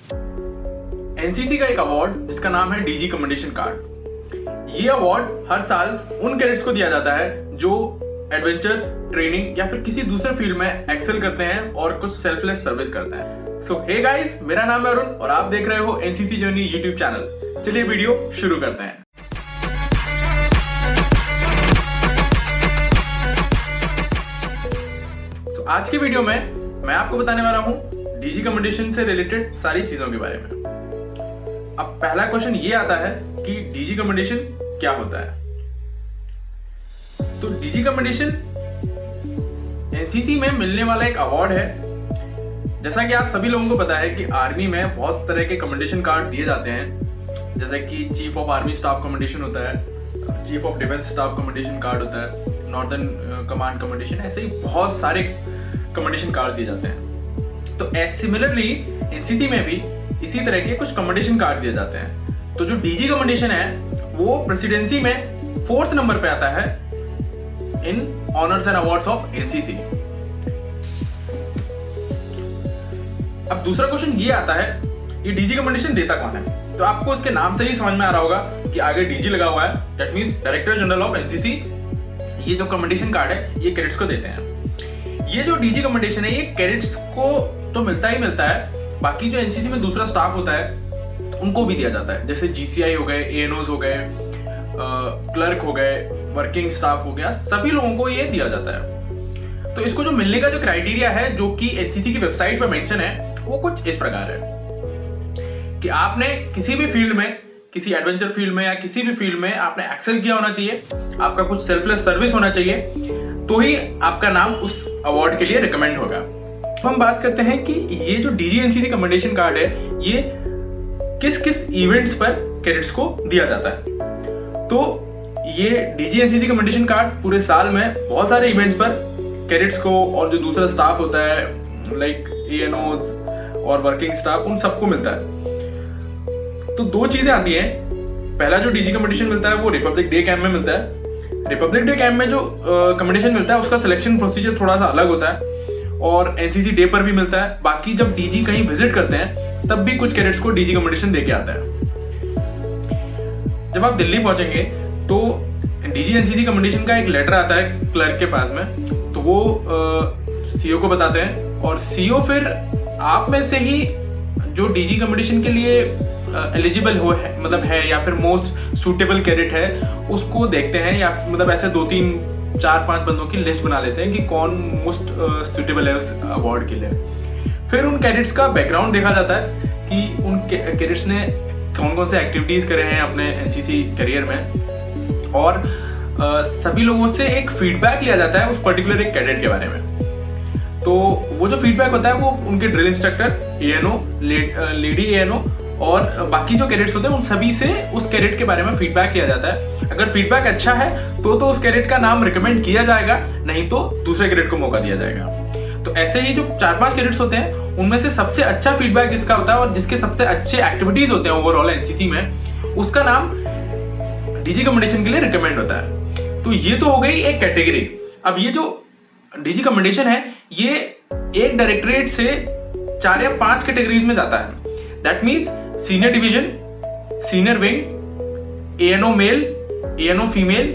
NCC का एक award जिसका नाम है डीजी कमेंडेशन कार्ड। ये अवार्ड हर साल उन कैडेट्स को दिया जाता है जो एडवेंचर, ट्रेनिंग या फिर किसी दूसरे फील्ड में एक्सेल करते हैं और कुछ सेल्फलेस सर्विस करते हैं। सो हे गाइस, मेरा नाम है अरुण और आप देख रहे हो एनसीसी जर्नी यूट्यूब चैनल। चलिए वीडियो शुरू करते हैं। तो आज की वीडियो में मैं आपको बताने वाला हूं डीजी कमेंडेशन से रिलेटेड सारी चीजों के बारे में। अब पहला क्वेश्चन ये आता है कि डीजी कमेंडेशन क्या होता है। तो डीजी कमेंडेशन एनसीसी में मिलने वाला एक अवार्ड है। जैसा कि आप सभी लोगों को पता है कि आर्मी में बहुत तरह के कमेंडेशन कार्ड दिए जाते हैं, जैसे कि chief of army staff commendation होता है, chief of defence staff commendation card होता है, नॉर्दर्न कमांड कमेंडेशन, ऐसे ही बहुत सारे कमेंडेशन कार्ड दिए जाते हैं। तो सिमिलरली एनसीसी में भी इसी तरह के कुछ कमेंडेशन कार्ड दिए जाते हैं। तो जो डीजी कमेंडेशन है वो प्रेसिडेंसी में 4th नंबर पे आता है in honours and awards of NCC. अब दूसरा क्वेश्चन ये आता है, ये डीजी कमेंडेशन देता कौन है? तो आपको इसके नाम से ही समझ में आ रहा होगा कि आगे डीजी लगा हुआ है, that means director general of NCC. ये जो कमेंडेशन कार्ड है ये कैडेट्स को देते हैं। ये जो डीजी कमेंडेशन है ये कैडेट्स को तो मिलता ही मिलता है, बाकी जो एनसीसी में दूसरा स्टाफ होता है उनको भी दिया जाता है, जैसे जीसीआई हो गए, एएनओज हो गए, क्लर्क हो गए, वर्किंग स्टाफ हो गया, सभी लोगों को ये दिया जाता है। तो इसको जो मिलने का जो क्राइटेरिया है जो कि एनसीसी की वेबसाइट पर मेंशन है वो कुछ इस प्रकार है कि आपने किसी भी फील्ड में, किसी एडवेंचर फील्ड में या किसी भी फील्ड में आपने एक्सेल किया होना चाहिए, आपका कुछ सेल्फलेस सर्विस होना चाहिए, तो ही आपका नाम उस अवार्ड के लिए रिकमेंड होगा। हम बात करते हैं कि ये जो डीजी एनसीसी कमेंडेशन कार्ड है ये किस किस इवेंट्स पर कैडेट्स को दिया जाता है। तो ये डीजी एनसीसी कमेंडेशन कार्ड पूरे साल में बहुत सारे इवेंट्स पर कैडेट्स को और जो दूसरा स्टाफ होता है लाइक एएनओज और वर्किंग स्टाफ, उन सबको मिलता है। तो दो चीजें आती हैं। पहला जो डीजी कमेंडेशन मिलता है वो रिपब्लिक डे कैंप में मिलता है। रिपब्लिक डे कैंप में जो कमेंडेशन मिलता है उसका सिलेक्शन प्रोसीजर थोड़ा सा अलग होता है और एनसीसी डे पर भी मिलता है। बाकी जब डीजी कहीं विजिट करते हैं तब भी कुछ कैडेट्स को डीजी कमेंडेशन देके आता है। जब आप दिल्ली पहुंचेंगे तो डीजी एनसीसी कमेंडेशन का एक लेटर आता है क्लर्क के पास में, तो वो सीओ को बताते हैं और सीओ फिर आप में से ही जो डीजी कमेंडेशन के लिए एलिजिबल हो है, मतलब है या फिर मोस्ट सूटेबल कैडेट है, उसको देखते हैं, या मतलब ऐसे 2-3-4-5 बंदों की लिस्ट बना लेते हैं कि कौन मोस्ट सूटेबल है उस अवार्ड के लिए। फिर उन कैडेट्स का बैकग्राउंड देखा जाता है कि उन कैडेट्स ने कौन कौन से एक्टिविटीज करे हैं अपने एनसीसी करियर में, और सभी लोगों से एक फीडबैक लिया जाता है उस पर्टिकुलर एक कैडेट के बारे में। तो वो जो फीडबैक होता है वो उनके drill instructor, ANO, lady ANO और बाकी जो कैडेट्स होते हैं उन सभी से उस कैडेट के बारे में फीडबैक लिया जाता है। अगर फीडबैक अच्छा है तो उस कैडेट का नाम रिकमेंड किया जाएगा, नहीं तो दूसरे कैडेट को मौका दिया जाएगा। तो ऐसे ही जो 4-5 कैडेट्स होते हैं उनमें से सबसे अच्छा फीडबैक जिसका होता है और जिसके सबसे अच्छे एक्टिविटीज होते हैं ओवरऑल एनसीसी में, उसका नाम डीजी कमेंडेशन के लिए रिकमेंड होता है। तो ये तो हो गई एक कैटेगरी। अब ये जो डीजी कमेंडेशन है ये एक डायरेक्टरेट से 4 या 5 कैटेगरीज में जाता है। That means senior division, senior wing, ANO male, ANO female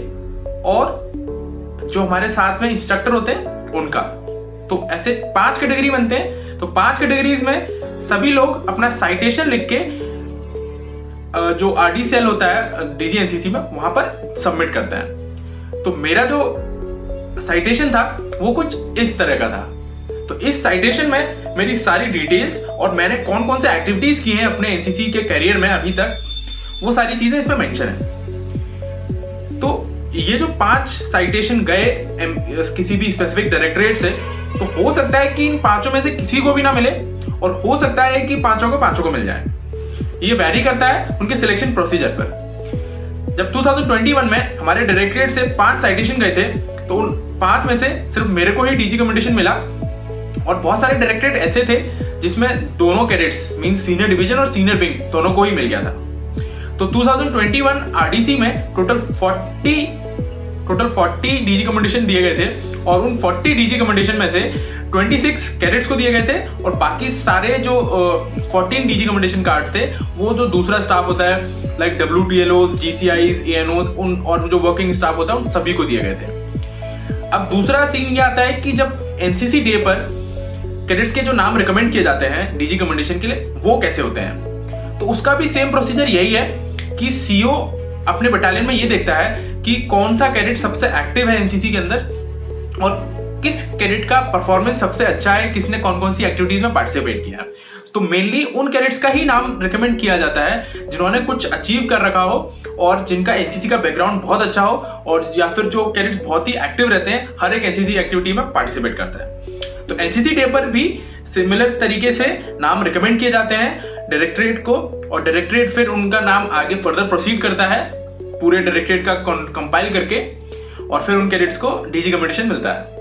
और जो हमारे साथ में इंस्ट्रक्टर होते हैं उनका। तो ऐसे 5 कैटेगरी बनते हैं। तो 5 कैटेगरीज में सभी लोग अपना साइटेशन लिख के जो आरडी सेल होता है डीजी एनसीसी में वहां पर सबमिट करते हैं। तो मेरा जो साइटेशन था वो कुछ इस तरह का था। तो इस साइटेशन में मेरी सारी डिटेल्स और मैंने कौन कौन से एक्टिविटीज की हैं अपने एनसीसी के करियर में अभी तक, वो सारी चीजें इसमें मेंशन है। तो ये जो 5 साइटेशन गए किसी भी स्पेसिफिक डायरेक्टरेट से, तो हो सकता है कि इन 5 में से किसी को भी ना मिले और हो सकता है कि 5 को मिल जाए। ये वैरी करता है उनके सिलेक्शन प्रोसीजर पर। जब 2021 में हमारे डायरेक्टरेट से 5 साइटेशन गए थे तो उन 5 में से सिर्फ मेरे को ही डीजी कमेंडेशन मिला और बहुत सारे डायरेक्टरेट ऐसे थे जिसमें दोनों कैडेट्स मींस सीनियर डिवीजन और सीनियर विंग दोनों को ही मिल गया था। तो 2021 आरडीसी में टोटल 40 डीजी कमेंडेशन दिए गए थे और उन 40 डीजी कमेंडेशन में से 26 कैडेट्स को दिए गए थे और बाकी सारे जो 14 डीजी कमेंडेशन कार्ड थे वो जो दूसरा स्टाफ होता है लाइक WTLOs, GCIs, ANOs उन और जो वर्किंग स्टाफ होता है उन सभी को दिए गए थे। अब दूसरा सीन ये आता है कि जब एनसीसी डे पर कैडेट्स के जो नाम रिकमेंड किए जाते हैं डीजी कमेंडेशन के लिए वो कैसे होते हैं, तो उसका भी सेम प्रोसीजर यही है कि सीओ अपने बटालियन में ये देखता है कि कौन सा कैडेट सबसे एक्टिव है एनसीसी के अंदर और किस कैडेट का परफॉर्मेंस सबसे अच्छा है, किसने कौन कौन सी एक्टिविटीज में पार्टिसिपेट किया। तो मेनली उन कैडेट्स का ही नाम रिकमेंड किया जाता है जिन्होंने कुछ अचीव कर रखा हो और जिनका एनसीसी का बैकग्राउंड बहुत अच्छा हो और या फिर जो कैडेट्स बहुत ही एक्टिव रहते हैं, हर एक एनसीसी एक्टिविटी में पार्टिसिपेट करता है। तो एनसीसी डे पर भी सिमिलर तरीके से नाम रिकमेंड किए जाते हैं डायरेक्टरेट को और डायरेक्टरेट फिर उनका नाम आगे फर्दर प्रोसीड करता है पूरे डायरेक्टरेट का कंपाइल करके और फिर उन कैडेट्स को डीजी कमेंडेशन मिलता है।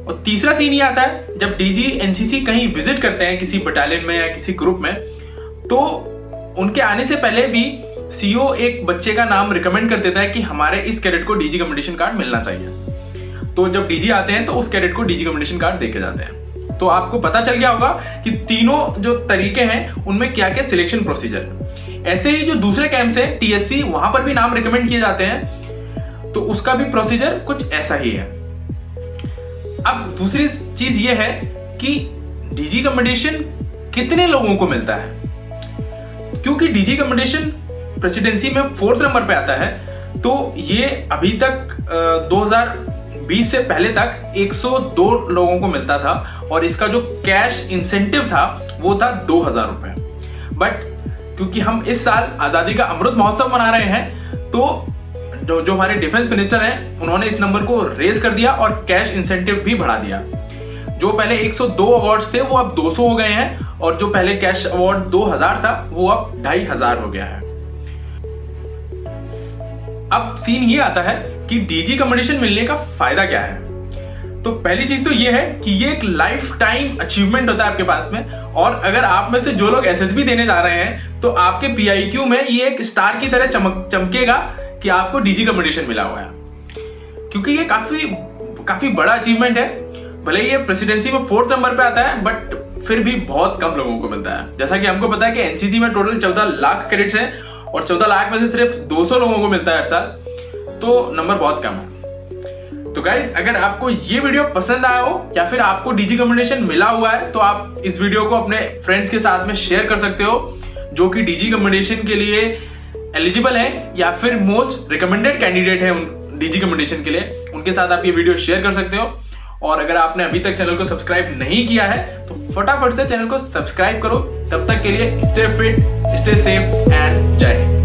और तीसरा सीन ये आता है जब डीजी एनसीसी कहीं विजिट करते हैं किसी बटालियन में या किसी ग्रुप में, तो उनके आने से पहले भी सीओ एक बच्चे का नाम रिकमेंड कर देता है कि हमारे इस कैडेट को डीजी कमेंडेशन कार्ड मिलना चाहिए। तो जब डीजी आते हैं तो उस कैडेट को डीजी कमेंडेशन कार्ड देके जाते हैं। तो आपको पता चल गया होगा कि तीनों जो तरीके हैं उनमें क्या क्या सिलेक्शन प्रोसीजर है। ऐसे ही जो दूसरे कैंप्स है टीएससी, वहां पर भी नाम रिकमेंड किए जाते हैं, तो उसका भी प्रोसीजर कुछ ऐसा ही है। अब दूसरी चीज ये है कि डीजी कमेंडेशन कितने लोगों को मिलता है, क्योंकि डीजी कमेंडेशन प्रेसिडेंसी में 4th नंबर पे आता है, तो ये अभी तक 2020 से पहले तक 102 लोगों को मिलता था और इसका जो कैश इंसेंटिव था वो था 2000 रुपए। बट क्योंकि हम इस साल आजादी का अमृत महोत्सव मना रहे हैं, तो जो हमारे डिफेंस मिनिस्टर हैं उन्होंने इस नंबर को रेज कर दिया और कैश इंसेंटिव भी बढ़ा दिया। जो पहले 102 अवार्ड्स थे वो अब 200 हो गए हैं और जो पहले कैश अवार्ड 2000 था वो अब 2500 हो गया है। अब सीन ये आता है कि डीजी कमेंडेशन मिलने का फायदा क्या है। तो पहली चीज तो ये है कि ये एक लाइफ टाइम अचीवमेंट होता है आपके पास में, और अगर आप में से जो लोग एसएसबी देने जा रहे हैं तो आपके पीआईक्यू में ये एक स्टार की तरह चमकेगा कि आपको डीजी कमेंडेशन मिला हुआ है, क्योंकि ये काफी बड़ा अचीवमेंट है। भले ही ये प्रेसिडेंसी में 4th नंबर पे आता है बट फिर भी बहुत कम लोगों को मिलता है। जैसा कि हमको पता है कि एनसीसी में टोटल 14 लाख कैडेट्स हैं और 14 लाख में से सिर्फ 200 लोगों को मिलता है हर साल, तो नंबर बहुत कम है। तो गाइस, अगर आपको ये वीडियो पसंद आया हो या फिर आपको डीजी कमेंडेशन मिला हुआ है तो आप इस वीडियो को अपने फ्रेंड्स के साथ में शेयर कर सकते हो जो कि डीजी कमेंडेशन के लिए एलिजिबल है या फिर मोस्ट रिकमेंडेड कैंडिडेट है डीजी कमेंडेशन के लिए। उनके साथ आप ये वीडियो शेयर कर सकते हो। और अगर आपने अभी तक चैनल को सब्सक्राइब नहीं किया है तो फटाफट से चैनल को सब्सक्राइब करो। तब तक के लिए stay fit, stay safe and जय हिंद।